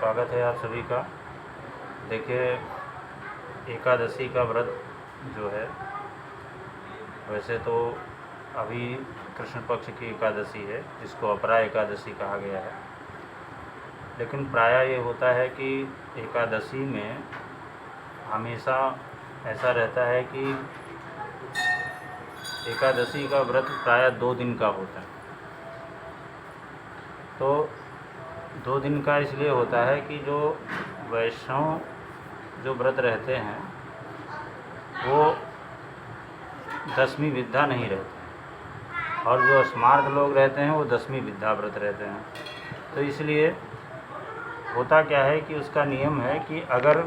स्वागत है आप सभी का। देखिए, एकादशी का व्रत जो है, वैसे तो अभी कृष्ण पक्ष की एकादशी है, जिसको अपरा एकादशी कहा गया है। लेकिन प्रायः ये होता है कि एकादशी में हमेशा ऐसा रहता है कि एकादशी का व्रत प्रायः 2 दिन का होता है। तो 2 दिन का इसलिए होता है कि जो वैष्णव जो व्रत रहते हैं वो दसवीं विद्या नहीं रहते हैं, और जो स्मार्त लोग रहते हैं वो 10वीं विद्या व्रत रहते हैं। तो इसलिए होता क्या है कि उसका नियम है कि अगर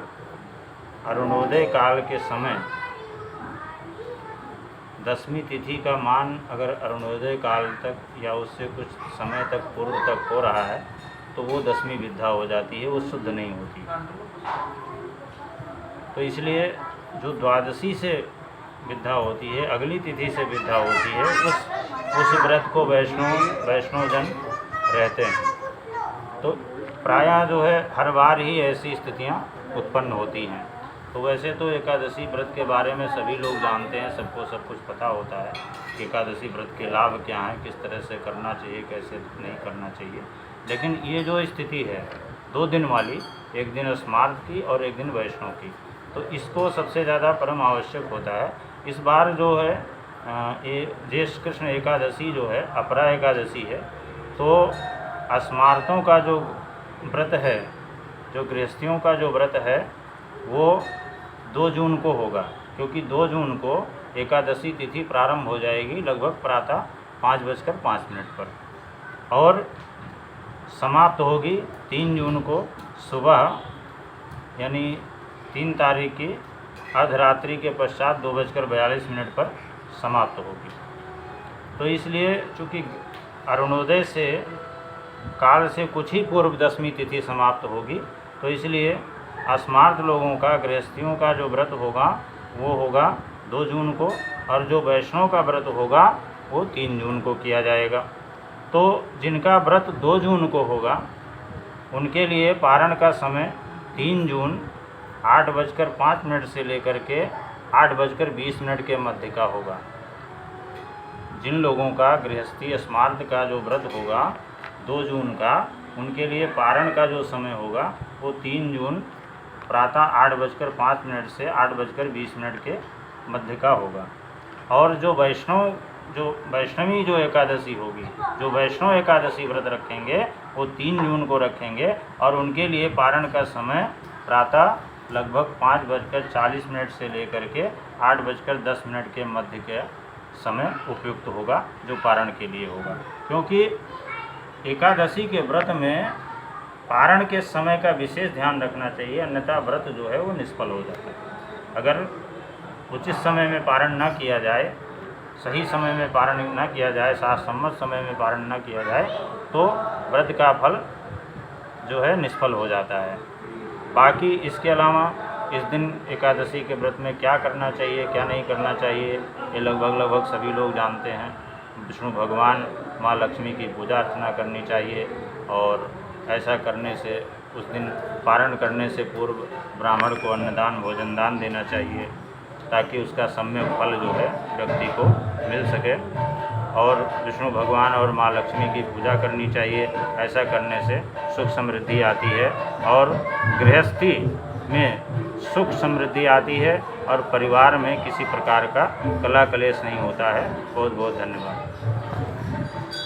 अरुणोदय काल के समय 10वीं तिथि का मान अगर अरुणोदय काल तक या उससे कुछ समय तक पूर्व तक हो रहा है तो वो 10वीं विद्या हो जाती है, वो शुद्ध नहीं होती। तो इसलिए जो द्वादशी से विद्या होती है, अगली तिथि से विद्या होती है, उस व्रत को वैष्णवजन रहते हैं। तो प्रायः जो है हर बार ही ऐसी स्थितियां उत्पन्न होती हैं। तो वैसे तो एकादशी व्रत के बारे में सभी लोग जानते हैं, सबको सब कुछ पता होता है कि एकादशी व्रत के लाभ क्या हैं, किस तरह से करना चाहिए, कैसे नहीं करना चाहिए। लेकिन ये जो स्थिति है 2 दिन वाली, एक दिन स्मार्त की और एक दिन वैष्णव की, तो इसको सबसे ज़्यादा परम आवश्यक होता है। इस बार जो है ये ज्येष्ठ कृष्ण एकादशी जो है अपरा एकादशी है, तो स्मार्तों का जो व्रत है, जो गृहस्थियों का जो व्रत है, वो 2 जून को होगा, क्योंकि 2 जून को एकादशी तिथि प्रारंभ हो जाएगी लगभग प्रातः 5:05 पर, और समाप्त होगी 3 जून को सुबह, यानी 3 तारीख की अर्धरात्रि के पश्चात 2:42 पर समाप्त होगी। तो इसलिए चूँकि अरुणोदय से काल से कुछ ही पूर्व 10वीं तिथि समाप्त होगी, तो इसलिए स्मार्त लोगों का, गृहस्थियों का जो व्रत होगा वो होगा 2 जून को, और जो वैष्णव का व्रत होगा वो 3 जून को किया जाएगा। तो जिनका व्रत 2 जून को होगा उनके लिए पारण का समय 3 जून 8:05 से लेकर के 8:20 के मध्य का होगा। जिन लोगों का गृहस्थी स्मार्त का जो व्रत होगा 2 जून का, उनके लिए पारण का जो समय होगा वो 3 जून प्रातः 8:05 से 8:20 के मध्य का होगा। और जो वैष्णवी जो एकादशी होगी, जो वैष्णव एकादशी व्रत रखेंगे वो 3 जून को रखेंगे, और उनके लिए पारण का समय प्रातः लगभग 5:40 से लेकर के 8:10 के मध्य के समय उपयुक्त होगा, जो पारण के लिए होगा। क्योंकि एकादशी के व्रत में पारण के समय का विशेष ध्यान रखना चाहिए, अन्यथा व्रत जो है वो निष्फल हो जाता है। अगर उचित समय में पारण न किया जाए, सही समय में पारण न किया जाए, शास्त्रसम्मत समय में पारण न किया जाए, तो व्रत का फल जो है निष्फल हो जाता है। बाकी इसके अलावा इस दिन एकादशी के व्रत में क्या करना चाहिए, क्या नहीं करना चाहिए, ये लगभग सभी लोग जानते हैं। विष्णु भगवान, माँ लक्ष्मी की पूजा अर्चना करनी चाहिए, और ऐसा करने से उस दिन पारण करने से पूर्व ब्राह्मण को अन्नदान, भोजन दान देना चाहिए, ताकि उसका सम्यक फल जो है व्यक्ति को मिल सके। और विष्णु भगवान और माँ लक्ष्मी की पूजा करनी चाहिए। ऐसा करने से सुख समृद्धि आती है, और गृहस्थी में सुख समृद्धि आती है, और परिवार में किसी प्रकार का कलह कलेश नहीं होता है। बहुत बहुत धन्यवाद।